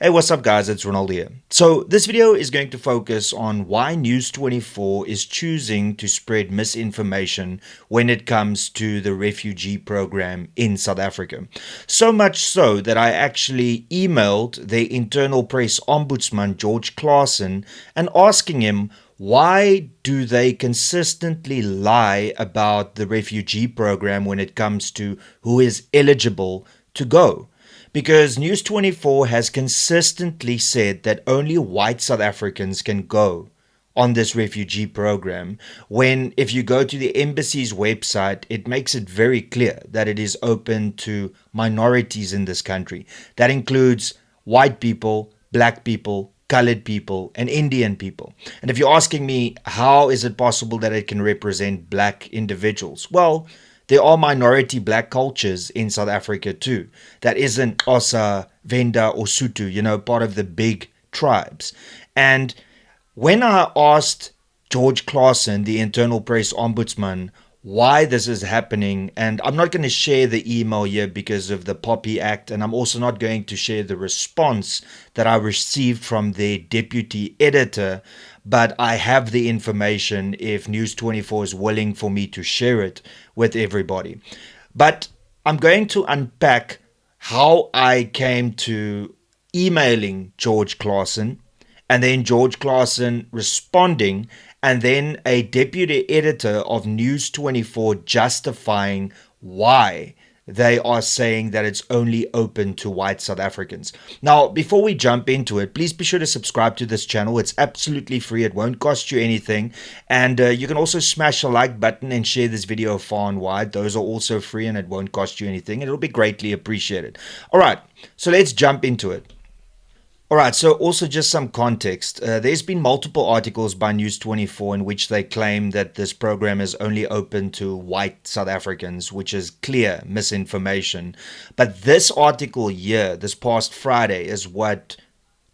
Hey, what's up guys, it's Renaldo here. So this video is going to focus on why News24 is choosing to spread misinformation when it comes to the refugee program in South Africa. So much so that I actually emailed their internal press ombudsman, George Claassen, and asking him why do they consistently lie about the refugee program when it comes to who is eligible to go? Because News24 has consistently said that only white South Africans can go on this refugee program, when if you go to the embassy's website, it makes it very clear that it is open to minorities in this country. That includes white people, black people, colored people, and Indian people. And if you're asking me, how is it possible that it can represent black individuals? Well, there are minority black cultures in South Africa too. That isn't Xhosa, Venda, or Sotho, part of the big tribes. And when I asked George Claassen, the internal press ombudsman, why this is happening, and I'm not going to share the email here because of the Poppy Act, and I'm also not going to share the response that I received from their deputy editor, but I have the information if News24 is willing for me to share it with everybody. But I'm going to unpack how I came to emailing George Claassen, and then George Claassen responding, and then a deputy editor of News24 justifying why they are saying that it's only open to white South Africans. Now, before we jump into it, please be sure to subscribe to this channel. It's absolutely free. It won't cost you anything. And you can also smash the like button and share this video far and wide. Those are also free and it won't cost you anything. It'll be greatly appreciated. All right, so let's jump into it. All right, so also just some context. There's been multiple articles by News24 in which they claim that this program is only open to white South Africans, which is clear misinformation. But this article here, this past Friday, is what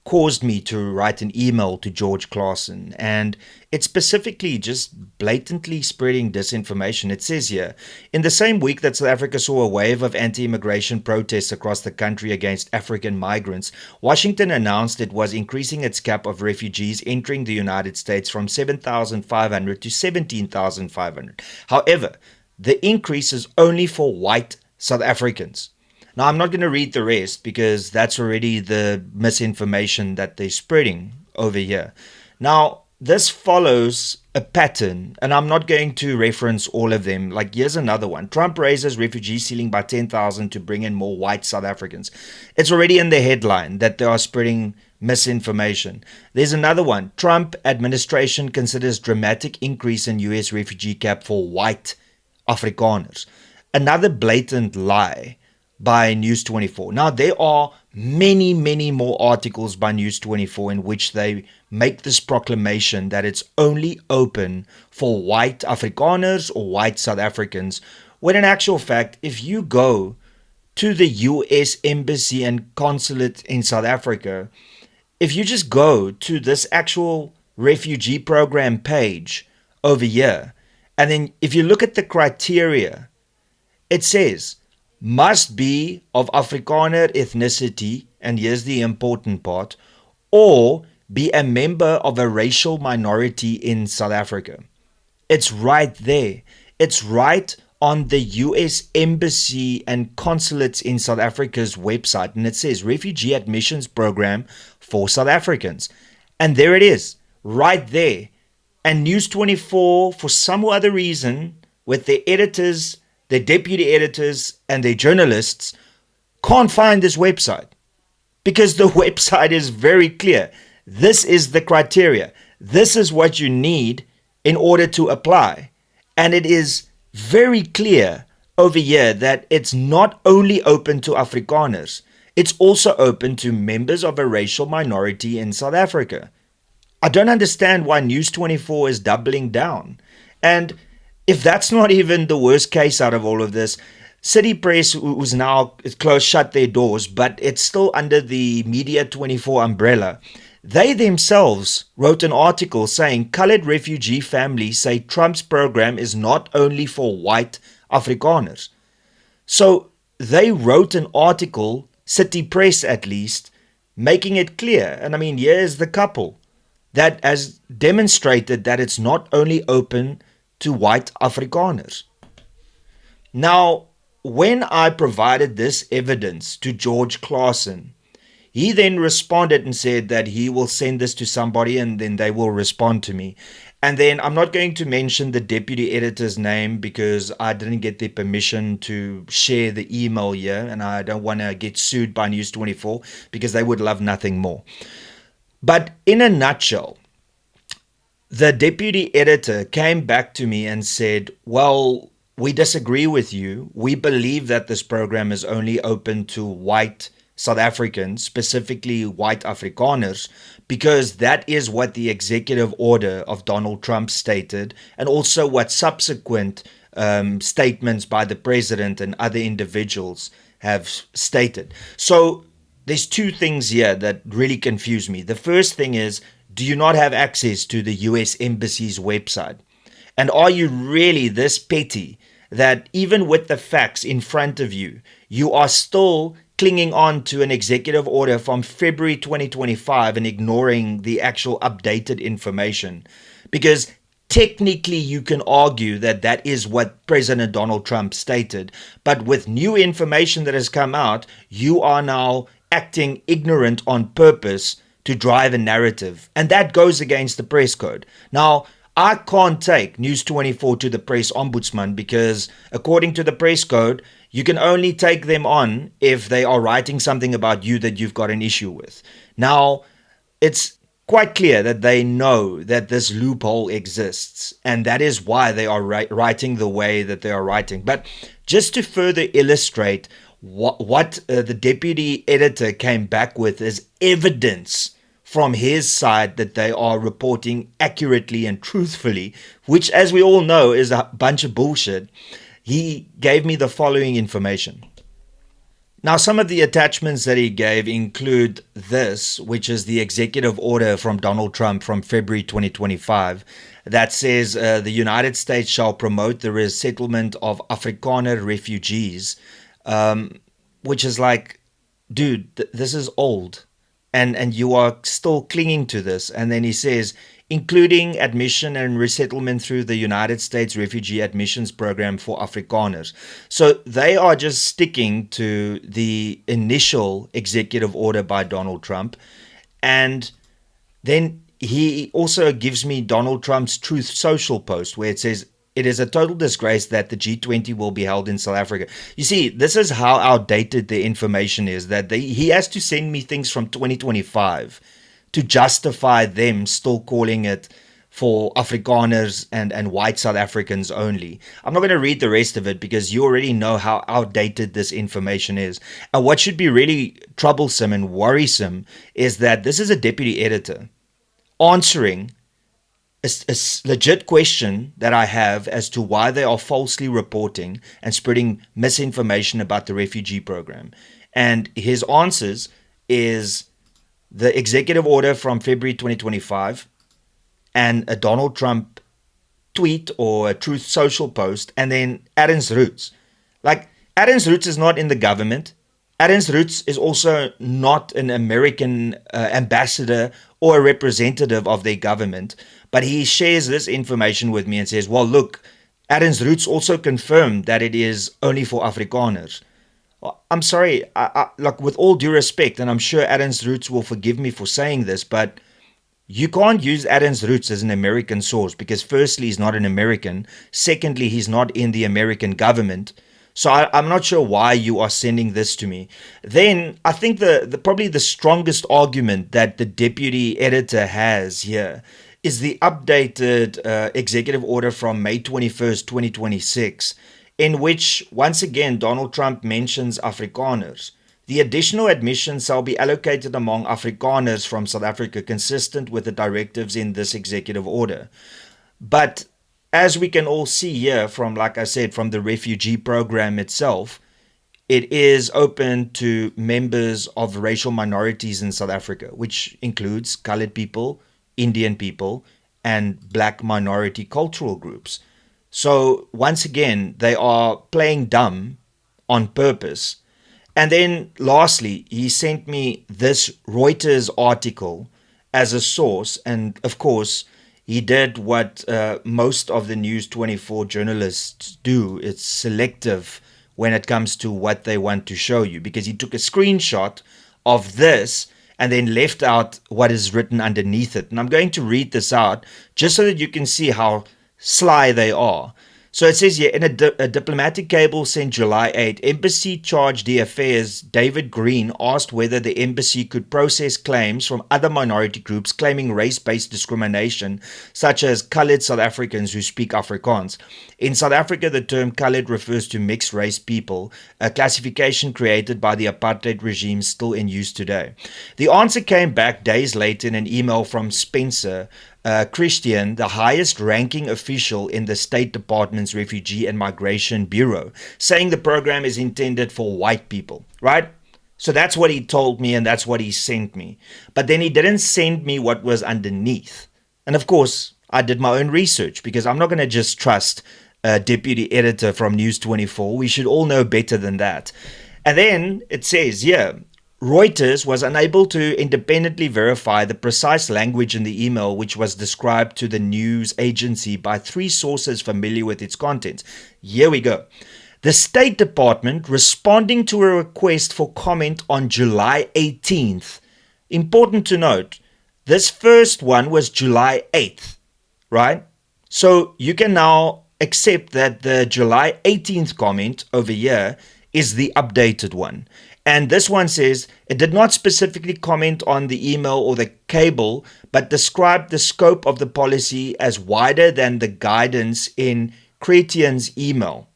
caused me to write an email to George Claassen, and it's specifically just blatantly spreading disinformation. It says here, in the same week that South Africa saw a wave of anti-immigration protests across the country against African migrants, Washington announced it was increasing its cap of refugees entering the United States from 7,500 to 17,500. However, the increase is only for white South Africans. Now, I'm not going to read the rest because that's already the misinformation that they're spreading over here. Now, this follows a pattern, and I'm not going to reference all of them. Like, here's another one. Trump raises refugee ceiling by 10,000 to bring in more white South Africans. It's already in the headline that they are spreading misinformation. There's another one. Trump administration considers dramatic increase in US refugee cap for white Afrikaners. Another blatant lie by News24. Now, there are many, many more articles by News24 in which they make this proclamation that it's only open for white Afrikaners or white South Africans, when in actual fact, if you go to the US Embassy and Consulate in South Africa, if you just go to this actual refugee program page over here, and then if you look at the criteria, it says, must be of Afrikaner ethnicity, and here's the important part, or be a member of a racial minority in South Africa. It's right there. It's right on the US Embassy and Consulates in South Africa's website, and it says Refugee Admissions Program for South Africans. And there it is, right there. And News24, for some other reason, with their editors, their deputy editors, and their journalists, can't find this website because the website is very clear. This is the criteria. This is what you need in order to apply. And it is very clear over here that it's not only open to Afrikaners, it's also open to members of a racial minority in South Africa. I don't understand why News24 is doubling down. And if that's not even the worst case out of all of this, City Press, who's now closed, shut their doors, but it's still under the Media 24 umbrella. They themselves wrote an article saying colored refugee families say Trump's program is not only for white Afrikaners. So they wrote an article, City Press at least, making it clear. And I mean, here's the couple that has demonstrated that it's not only open to white Afrikaners. Now, when I provided this evidence to George Claassen, he then responded and said that he will send this to somebody and then they will respond to me. And then I'm not going to mention the deputy editor's name because I didn't get their permission to share the email here, and I don't want to get sued by News24 because they would love nothing more. But in a nutshell, the deputy editor came back to me and said, well, we disagree with you. We believe that this program is only open to white South Africans, specifically white Afrikaners, because that is what the executive order of Donald Trump stated, and also what subsequent statements by the president and other individuals have stated. So there's two things here that really confuse me. The first thing is, do you not have access to the US Embassy's website? And are you really this petty that even with the facts in front of you, you are still clinging on to an executive order from February 2025 and ignoring the actual updated information? Because technically you can argue that that is what President Donald Trump stated, but with new information that has come out, you are now acting ignorant on purpose to drive a narrative, and that goes against the press code. Now, I can't take News24 to the press ombudsman because, according to the press code, you can only take them on if they are writing something about you that you've got an issue with. Now, it's quite clear that they know that this loophole exists, and that is why they are writing the way that they are writing. But just to further illustrate what the deputy editor came back with as evidence from his side that they are reporting accurately and truthfully, which, as we all know, is a bunch of bullshit, he gave me the following information. Now, some of the attachments that he gave include this, which is the executive order from Donald Trump from February 2025 that says the United States shall promote the resettlement of Afrikaner refugees, which is like, dude, this is old. And you are still clinging to this. And then he says, including admission and resettlement through the United States Refugee Admissions Program for Afrikaners. So they are just sticking to the initial executive order by Donald Trump. And then he also gives me Donald Trump's Truth Social post where it says, it is a total disgrace that the G20 will be held in South Africa. You see, this is how outdated the information is, that he has to send me things from 2025 to justify them still calling it for Afrikaners and white South Africans only. I'm not going to read the rest of it because you already know how outdated this information is. And what should be really troublesome and worrisome is that this is a deputy editor answering a legit question that I have as to why they are falsely reporting and spreading misinformation about the refugee program. And his answers is the executive order from February 2025 and a Donald Trump tweet or a Truth Social post, and then Adams Roots. Like, Adams Roots is not in the government. Adams Roots is also not an American ambassador or a representative of their government, but he shares this information with me and says, well, look, Adams Roots also confirmed that it is only for Afrikaners. I'm sorry, like, with all due respect, and I'm sure Adams Roots will forgive me for saying this, but you can't use Adams Roots as an American source because firstly, he's not an American. Secondly, he's not in the American government. So I'm not sure why you are sending this to me. Then I think the probably the strongest argument that the deputy editor has here is the updated executive order from May 21st, 2026, in which, once again, Donald Trump mentions Afrikaners. The additional admissions shall be allocated among Afrikaners from South Africa consistent with the directives in this executive order. But as we can all see here from, like I said, from the refugee program itself, it is open to members of racial minorities in South Africa, which includes colored people, Indian people, and black minority cultural groups. So once again, they are playing dumb on purpose. And then lastly, he sent me this Reuters article as a source. And of course, he did what most of the News 24 journalists do. It's selective when it comes to what they want to show you, because he took a screenshot of this and then left out what is written underneath it. And I'm going to read this out just so that you can see how sly they are. So it says here, in a diplomatic cable sent July 8, Embassy Charge d'Affaires David Green asked whether the embassy could process claims from other minority groups claiming race-based discrimination, such as colored South Africans who speak Afrikaans. In South Africa, the term colored refers to mixed-race people, a classification created by the apartheid regime still in use today. The answer came back days later in an email from Spencer Christian, the highest ranking official in the State Department's Refugee and Migration Bureau, saying the program is intended for white people, right? So that's what he told me and that's what he sent me. But then he didn't send me what was underneath. And of course, I did my own research because I'm not going to just trust a deputy editor from News 24. We should all know better than that. And then it says, yeah, Reuters was unable to independently verify the precise language in the email, which was described to the news agency by 3 sources familiar with its contents. Here we go. The State Department responding to a request for comment on July 18th. Important to note, this first one was July 8th, right? So you can now accept that the July 18th comment over here is the updated one. And this one says it did not specifically comment on the email or the cable, but described the scope of the policy as wider than the guidance in Chrétien's email.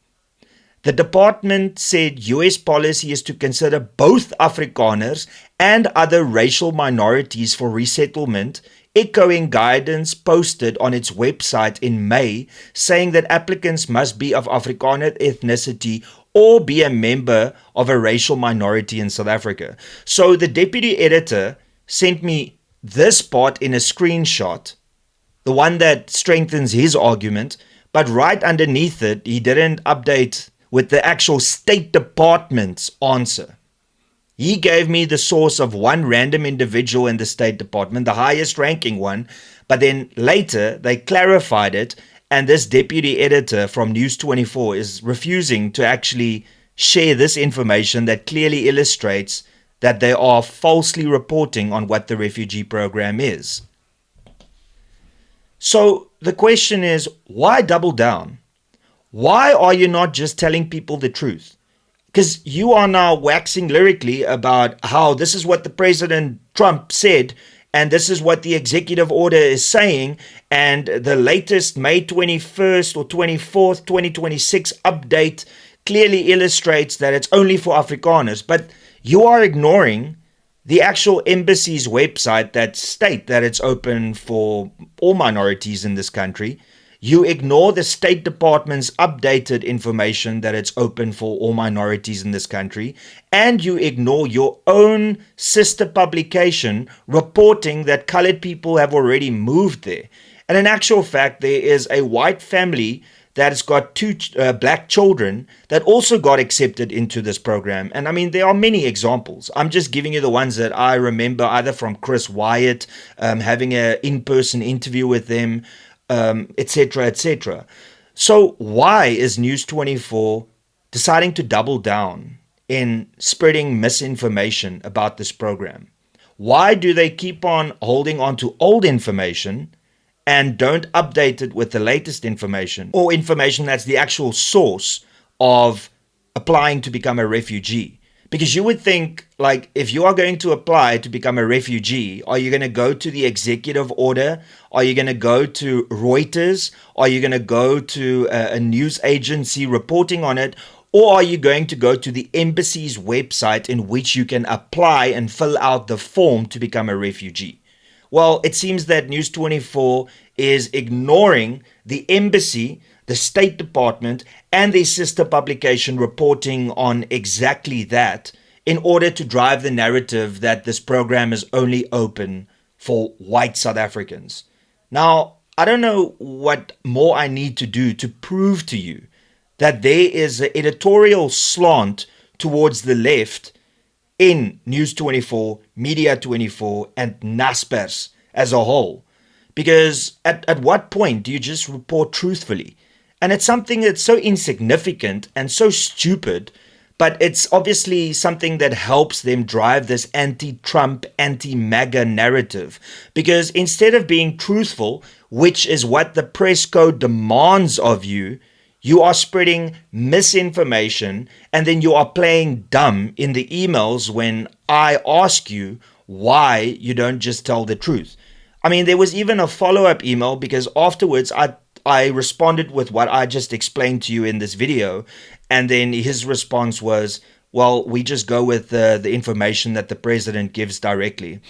The department said US policy is to consider both Afrikaners and other racial minorities for resettlement, echoing guidance posted on its website in May, saying that applicants must be of Afrikaner ethnicity or be a member of a racial minority in South Africa. So the deputy editor sent me this part in a screenshot, the one that strengthens his argument, but right underneath it, he didn't update with the actual State Department's answer. He gave me the source of one random individual in the State Department, the highest ranking one, but then later they clarified it, and this deputy editor from News 24 is refusing to actually share this information that clearly illustrates that they are falsely reporting on what the refugee program is. So the question is, why double down? Why are you not just telling people the truth? Because you are now waxing lyrically about how this is what the President Trump said, and this is what the executive order is saying, and the latest May 21st or 24th, 2026 update clearly illustrates that it's only for Afrikaners. But you are ignoring the actual embassy's website that state that it's open for all minorities in this country. You ignore the State Department's updated information that it's open for all minorities in this country, and you ignore your own sister publication reporting that colored people have already moved there. And in actual fact, there is a white family that has got 2 black children that also got accepted into this program. And I mean, there are many examples. I'm just giving you the ones that I remember, either from Chris Wyatt, having an in-person interview with them, etc., etc. So why is News 24 deciding to double down in spreading misinformation about this program? Why do they keep on holding on to old information and don't update it with the latest information, or information that's the actual source of applying to become a refugee? Because you would think, like, if you are going to apply to become a refugee, are you going to go to the executive order? Are you going to go to Reuters? Are you going to go to a news agency reporting on it? Or are you going to go to the embassy's website in which you can apply and fill out the form to become a refugee? Well, it seems that News 24 is ignoring the embassy, the State Department, and their sister publication reporting on exactly that in order to drive the narrative that this program is only open for white South Africans. Now, I don't know what more I need to do to prove to you that there is an editorial slant towards the left in News24, Media24, and Naspers as a whole. Because at what point do you just report truthfully? And it's something that's so insignificant and so stupid, but it's obviously something that helps them drive this anti-Trump, anti-MAGA narrative. Because instead of being truthful, which is what the press code demands of you, you are spreading misinformation, and then you are playing dumb in the emails when I ask you why you don't just tell the truth. I mean, there was even a follow-up email because afterwards I responded with what I just explained to you in this video, and then his response was, well, we just go with the information that the president gives directly.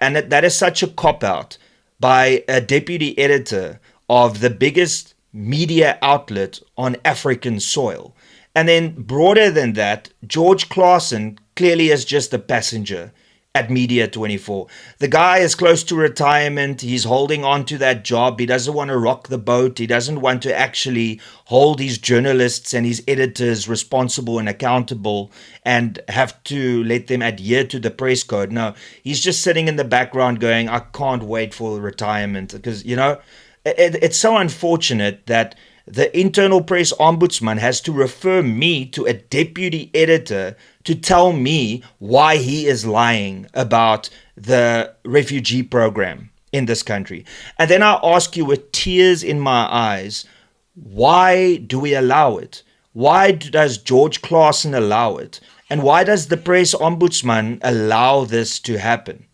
And that is such a cop-out by a deputy editor of the biggest media outlet on African soil. And then broader than that, George Claassen clearly is just a passenger at Media24. The guy is close to retirement. He's holding on to that job. He doesn't want to rock the boat. He doesn't want to actually hold his journalists and his editors responsible and accountable and have to let them adhere to the press code. No, he's just sitting in the background going, I can't wait for retirement. Because, you know, it's so unfortunate that the internal press ombudsman has to refer me to a deputy editor to tell me why he is lying about the refugee program in this country. And then I ask you with tears in my eyes, why do we allow it? Why does George Claassen allow it? And why does the press ombudsman allow this to happen?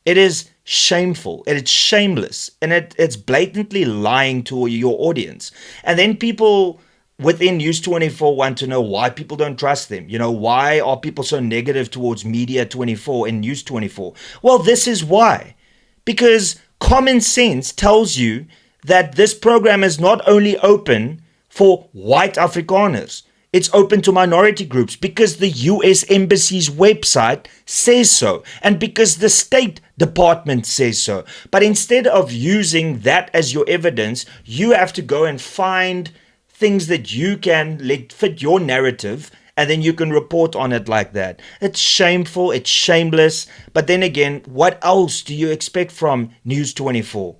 It is shameful, and it's shameless, and it's blatantly lying to your audience. And then people within News24 want to know why people don't trust them. You know, why are people so negative towards Media24 and News24? Well, this is why. Because common sense tells you that this program is not only open for white Afrikaners, it's open to minority groups because the US Embassy's website says so, and because the State Department says so. But instead of using that as your evidence, you have to go and find things that you can let fit your narrative, and then you can report on it like that. It's shameful, it's shameless, but then again, what else do you expect from News24?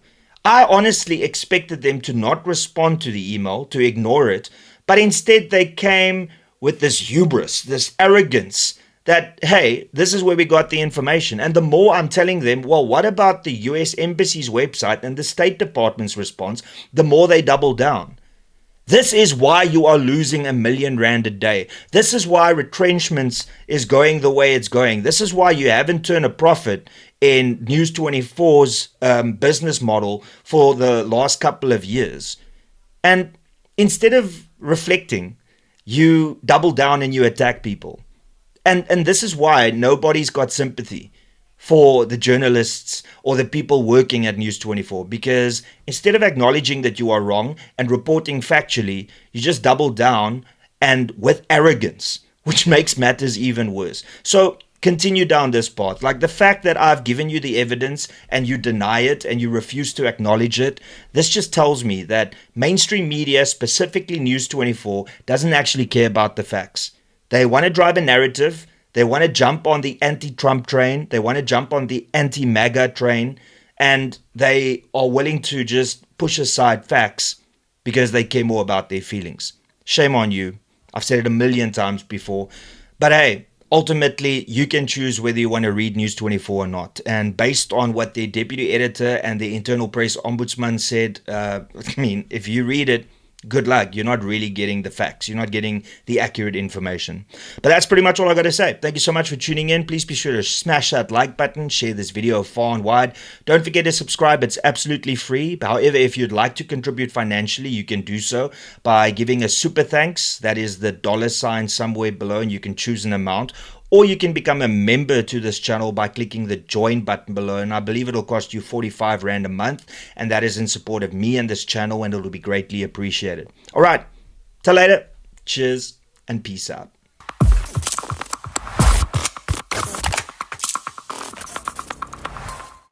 I honestly expected them to not respond to the email, to ignore it, but instead they came with this hubris, this arrogance that, hey, this is where we got the information. And the more I'm telling them, well, what about the US Embassy's website and the State Department's response, the more they double down. This is why you are losing R1 million a day. This is why retrenchments is going the way it's going. This is why you haven't turned a profit in News24's business model for the last couple of years. And instead of reflecting, you double down and you attack people. And this is why nobody's got sympathy for the journalists or the people working at News24, because instead of acknowledging that you are wrong and reporting factually, you just double down and with arrogance, which makes matters even worse. So continue down this path. Like the fact that I've given you the evidence and you deny it and you refuse to acknowledge it, this just tells me that mainstream media, specifically News24, doesn't actually care about the facts. They want to drive a narrative. They want to jump on the anti-Trump train. They want to jump on the anti-MAGA train. And they are willing to just push aside facts because they care more about their feelings. Shame on you. I've said it 1 million times before. But hey, ultimately, you can choose whether you want to read News24 or not. And based on what the deputy editor and the internal press ombudsman said, if you read it, good luck. You're not really getting the facts. You're not getting the accurate information. But that's pretty much all I got to say. Thank you so much for tuning in. Please be sure to smash that like button, share this video far and wide. Don't forget to subscribe. It's absolutely free. However, if you'd like to contribute financially, you can do so by giving a super thanks. That is the $ somewhere below, and you can choose an amount. Or you can become a member to this channel by clicking the join button below. And I believe it'll cost you 45 Rand a month. And that is in support of me and this channel, and it'll be greatly appreciated. All right. Till later. Cheers and peace out.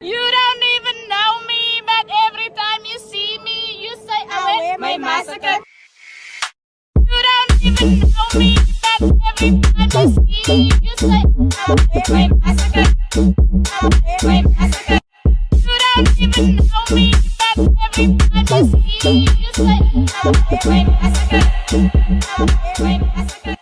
You don't even know me, but every time you see me, you say, I wear my massacre. You don't even know me, but every time you see you say, "Hey, massacre, hey, massacre." You don't even know me, but every time you see you say, "Hey, massacre, hey, massacre."